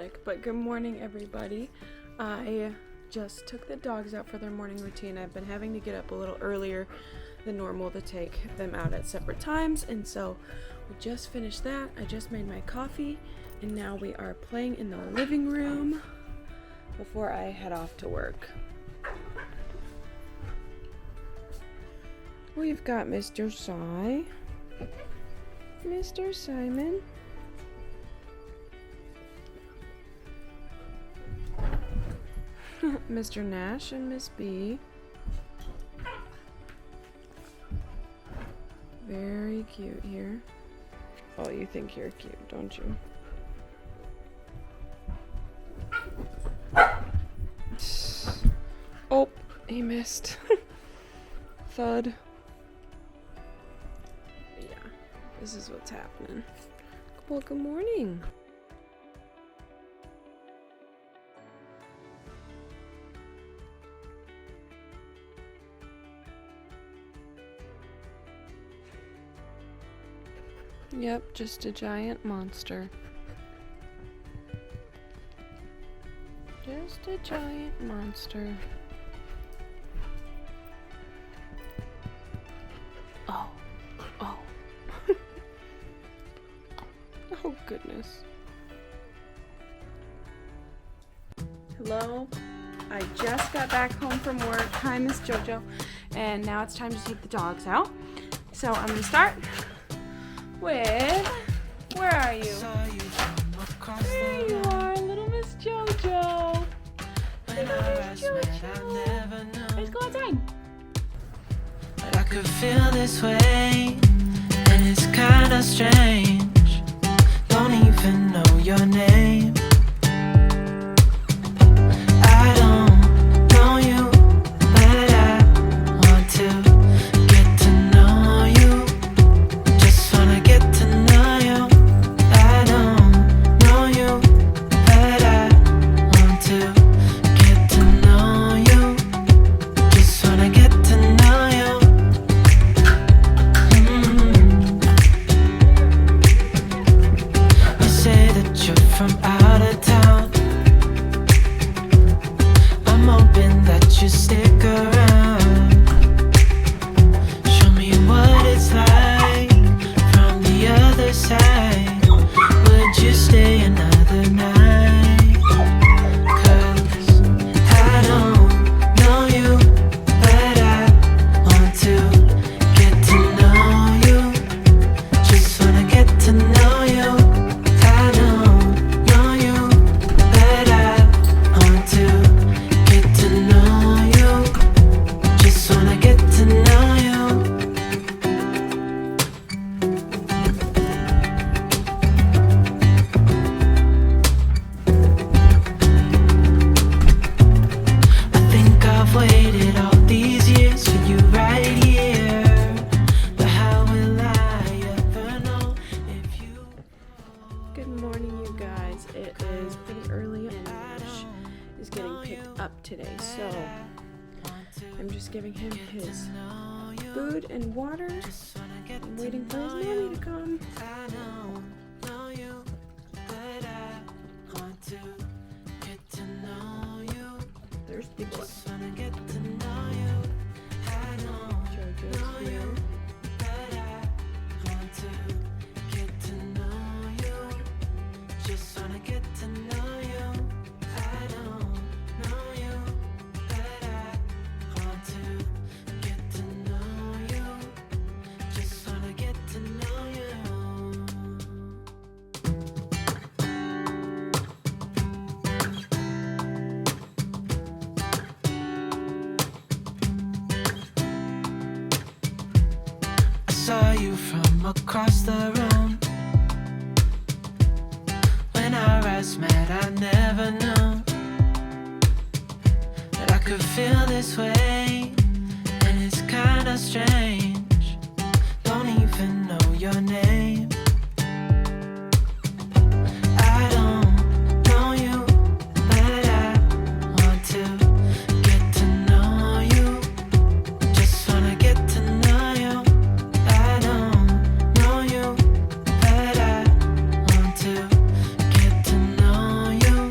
chaotic, but good morning everybody. I just took the dogs out for their morning routine. I've been having to get up a little earlier than normal to take them out at separate times, and so we just finished that. I just made my coffee and now we are playing in the living room before I head off to work. We've got Mr. Mr. Simon, Mr. Nash and Miss B. Very cute here. Oh, you think you're cute, don't you? Oh, he missed. Thud. Yeah, this is what's happening. Well, good morning. Yep, just a giant monster. Just a giant monster. Oh. Oh. Oh, goodness. Hello. I just got back home from work. Hi, Miss Jojo. And now it's time to take the dogs out. So I'm going to start with, where are you? There you are, little Miss Jojo. Little Miss Jojo. Let's go outside. But I could feel this way, and it's kinda strange. Don't even know your name. I don't know you, but I want to. Today, so I'm just giving him his food and water. I'm waiting for his mommy to come. Thirsty boy. Jojo's here. Saw you from across the room. When our eyes met, I never knew that I could feel this way, and it's kinda strange. Don't even know your name. I don't know you, but I want to get to know you. Just wanna get to know you. Know you, but I want to get to know you.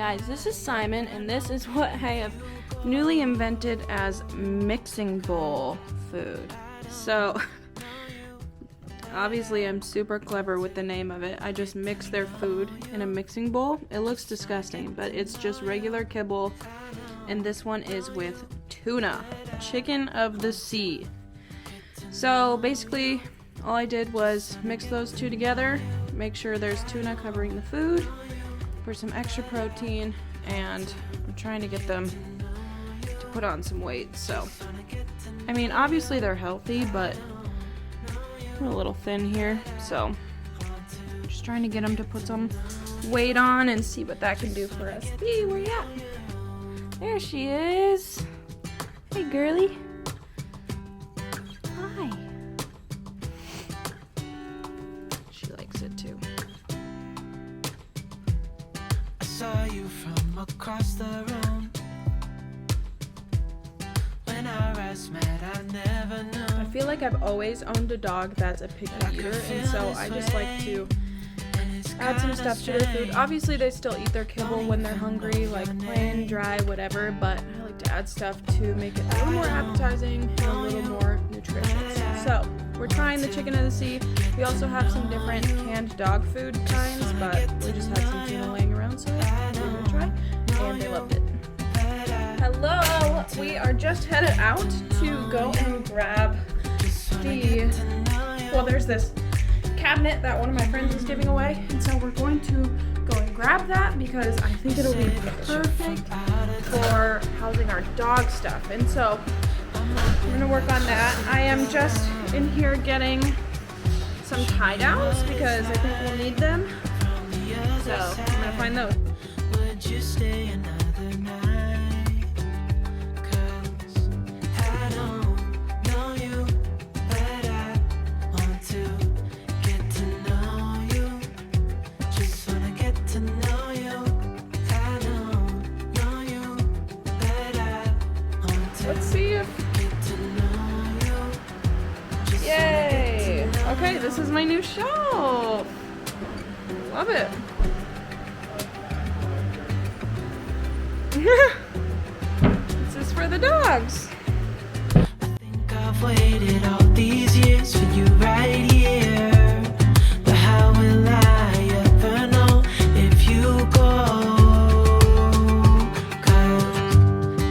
Guys, this is Simon, and this is what I have newly invented as mixing bowl food. So, obviously I'm super clever with the name of it. I just mix their food in a mixing bowl. It looks disgusting, but it's just regular kibble, and this one is with tuna, chicken of the sea. So basically, all I did was mix those two together, make sure there's tuna covering the food for some extra protein, and I'm trying to get them to put on some weight. So, I mean, obviously they're healthy, but we're a little thin here, so I'm just trying to get them to put some weight on and see what that can do for us. Hey, where you at? There she is. Hey, girly. Hi. She likes it too. I saw you from across the room. When our eyes met, I never knew. I feel like I've always owned a dog that's a picky eater, and so I just like to add some stuff to their food. Obviously, they still eat their kibble when they're hungry, like plain, dry, whatever, but I like to add stuff to make it a little more appetizing and a little more nutritious. So, we're trying the chicken of the sea. We also have some different canned dog food kinds, but we just had some tuna laying around, so we're gonna try, and they loved it. Hello! We are just headed out to go and grab there's this cabinet that one of my friends is giving away, and so we're going to go and grab that because I think it'll be perfect for housing our dog stuff. And so we're gonna work on that. I am just in here getting some tie downs because I think we'll need them, so I'm gonna find those. Would you stay another night? 'Cause I don't know you, but I want to get to know you. Just wanna get to know you. I don't know you, but I want to Let's see if get to know you. Just Yay! Okay, this is my new shelf. Love it. This is for the dogs. I think I've waited all these years for you right here. But how will I ever know if you go? 'Cause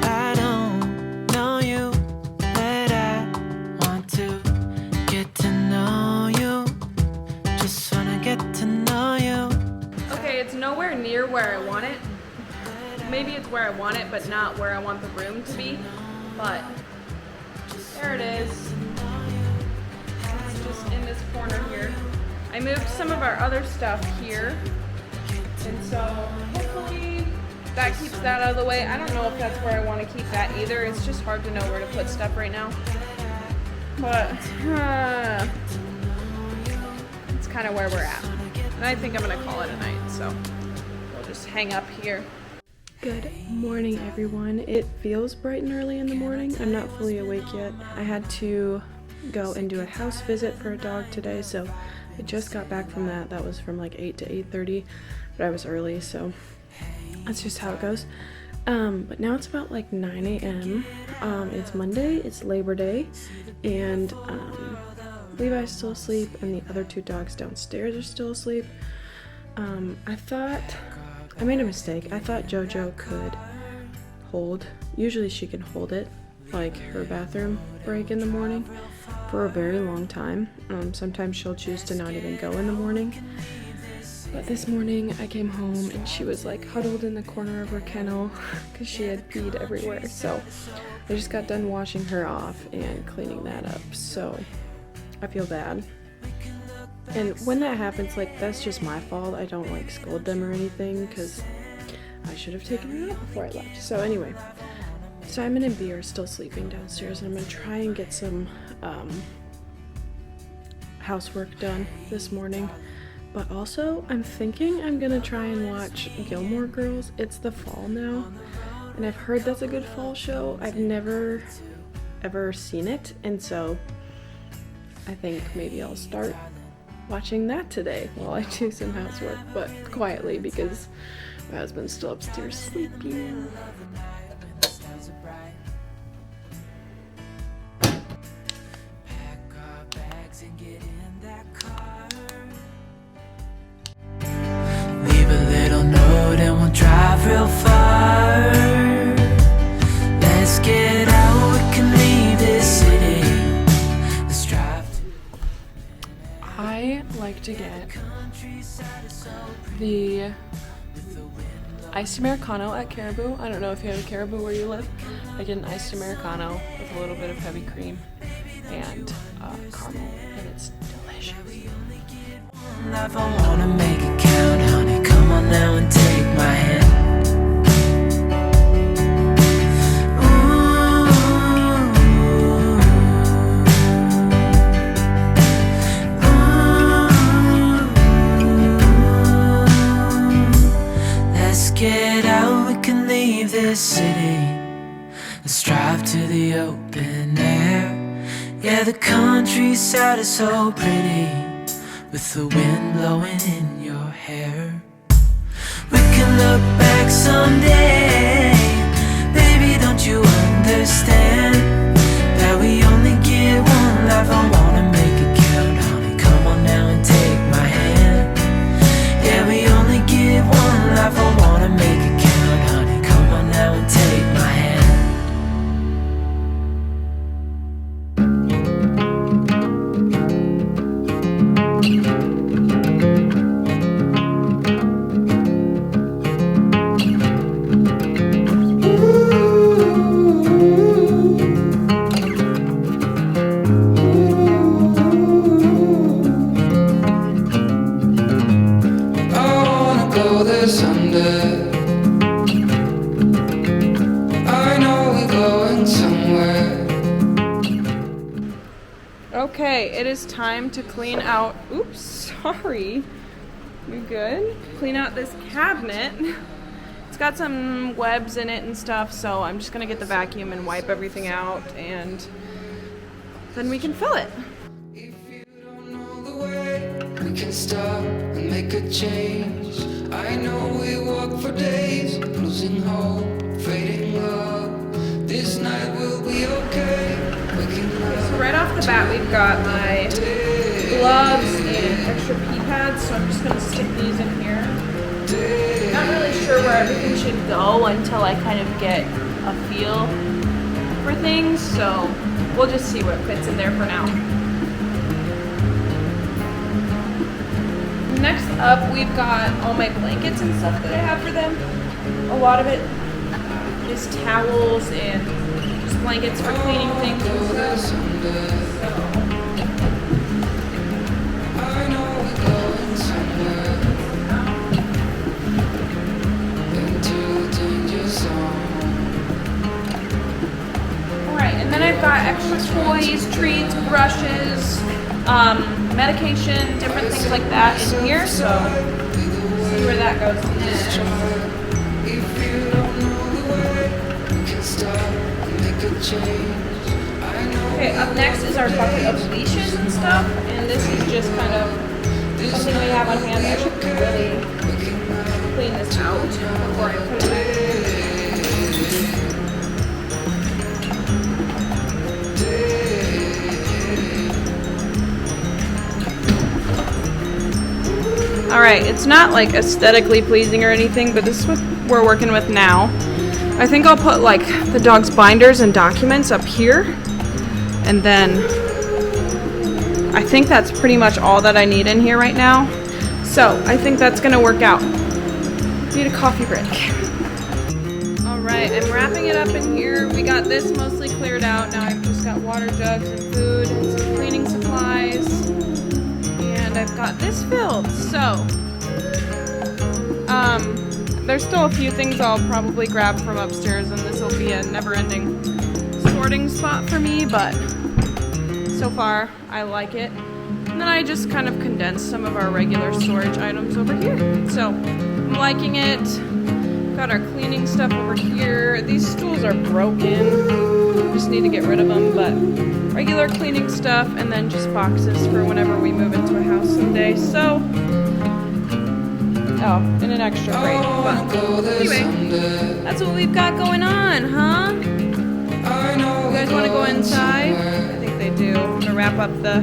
I don't know you, but I want to get to know you. Just wanna get to know you. Okay, it's nowhere near where I want it. Maybe it's where I want it, but not where I want the room to be. But there it is. It's just in this corner here. I moved some of our other stuff here, and so hopefully that keeps that out of the way. I don't know if that's where I want to keep that either. It's just hard to know where to put stuff right now. But it's kind of where we're at. And I think I'm gonna call it a night, so we'll just hang up here. Good morning, everyone. It feels bright and early in the morning. I'm not fully awake yet. I had to go and do a house visit for a dog today, so I just got back from that. That was from like 8 to 8:30, but I was early, so that's just how it goes. But now it's about like 9 a.m. It's Monday, it's Labor Day, and Levi's still asleep, and the other two dogs downstairs are still asleep. I made a mistake. I thought Jojo could hold, usually she can hold it, like her bathroom break in the morning, for a very long time. Sometimes she'll choose to not even go in the morning. But this morning I came home and she was like huddled in the corner of her kennel because she had peed everywhere. So I just got done washing her off and cleaning that up. So I feel bad. And when that happens, like, that's just my fault. I don't like scold them or anything because I should have taken her out before I left. So anyway, Simon and B are still sleeping downstairs, and I'm gonna try and get some housework done this morning. But also, I'm thinking I'm gonna try and watch Gilmore Girls. It's the fall now, and I've heard that's a good fall show. I've never ever seen it, and so I think maybe I'll start watching that today while I do some housework, but quietly because My husband's still upstairs sleeping. Leave a little note and we'll drive real far. Let's get out, we can leave this city. Let's drive to I like to get the iced Americano at Caribou. I don't know if you have a Caribou where you live. I get an iced Americano with a little bit of heavy cream and caramel, and it's delicious. life, I wanna make it count, honey. Come on now and take my hand. Let's get out, we can leave this city. Let's drive to the open air. Yeah, the countryside is so pretty, with the wind blowing in your hair. We can look back someday. Baby, don't you understand that we only get one life? I wanna make it count, honey. Come on now and take my hand. Yeah, we only get one life. I wanna make it count, honey. Come on now and take my hand. Okay, it is time to clean out, oops, sorry, you good? Clean out this cabinet. It's got some webs in it and stuff, so I'm just gonna get the vacuum and wipe everything out, and then we can fill it. If you don't know the way, we can stop and make a change. I know we walk for days, losing hope, fading love. This night will be okay. So right off the bat, we've got my gloves and extra pee pads, so I'm just gonna stick these in here. Not really sure where everything should go until I kind of get a feel for things, so we'll just see what fits in there for now. Next up, we've got all my blankets and stuff that I have for them. A lot of it is towels and just blankets for cleaning things and stuff. I know we're going somewhere into the danger zone. Alright, and then I've got extra toys, treats, brushes, medication, different things like that in here, so see where that goes next. If you don't know the way, we can stop and make a change. Okay, up next is our bucket of leashes and stuff, and this is just kind of something we have on hand. I should really clean this out before I put it back. Alright, it's not like aesthetically pleasing or anything, but this is what we're working with now. I think I'll put like the dog's binders and documents up here, and then I think that's pretty much all that I need in here right now. So I think that's gonna work out. Need a coffee break. Alright, I'm wrapping it up in here. We got this mostly cleared out. Now I've just got water jugs and food and some cleaning supplies. And I've got this filled, so there's still a few things I'll probably grab from upstairs, and this will be a never-ending sorting spot for me, but so far I like it. And then I just kind of condensed some of our regular storage items over here, so I'm liking it. Got our cleaning stuff over here. These stools are broken, just need to get rid of them, but regular cleaning stuff, and then just boxes for whenever we move into a house someday. So Oh, in an extra crate. But anyway, that's what we've got going on, huh? You guys want to go inside? I think they do. I'm gonna wrap up the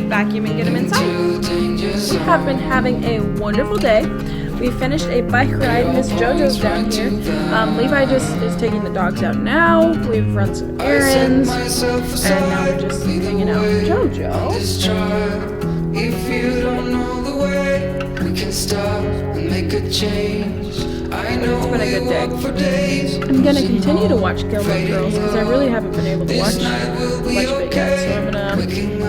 vacuum and get them inside. We have been having a wonderful day. We finished a bike ride. Miss Jojo's down here. Levi just is taking the dogs out now. We've run some errands, and now we're just hanging out with Jojo. If you don't know the way, we can stop and make a change. I know It's been a good day. for days. I'm gonna continue to watch Gilmore Girls because I really haven't been able to watch much of it yet. So I'm gonna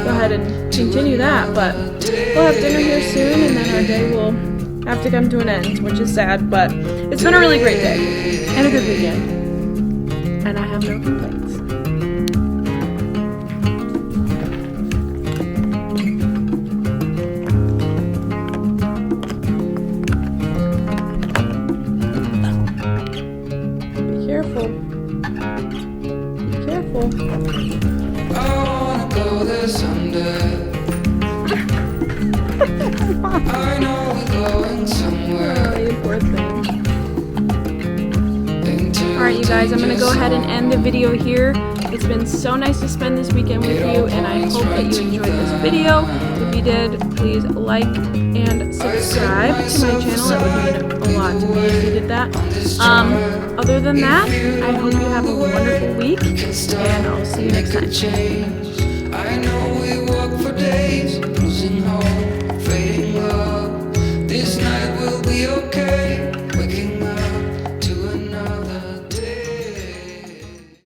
go ahead and continue that. But we'll have dinner here soon, and then our day will have to come to an end, which is sad. But it's been a really great day and a good weekend, and I have no complaints. Careful. Be careful. I wanna go there someday. I know we're going somewhere. Oh, you poor thing. Alright, you guys, I'm going to go ahead and end the video here. It's been so nice to spend this weekend with you, and I hope that you enjoyed this video. If you did, please like and subscribe to my channel. That would mean a lot to me if you did that. Other than that, I hope you have a wonderful week, and I'll see you next time. I know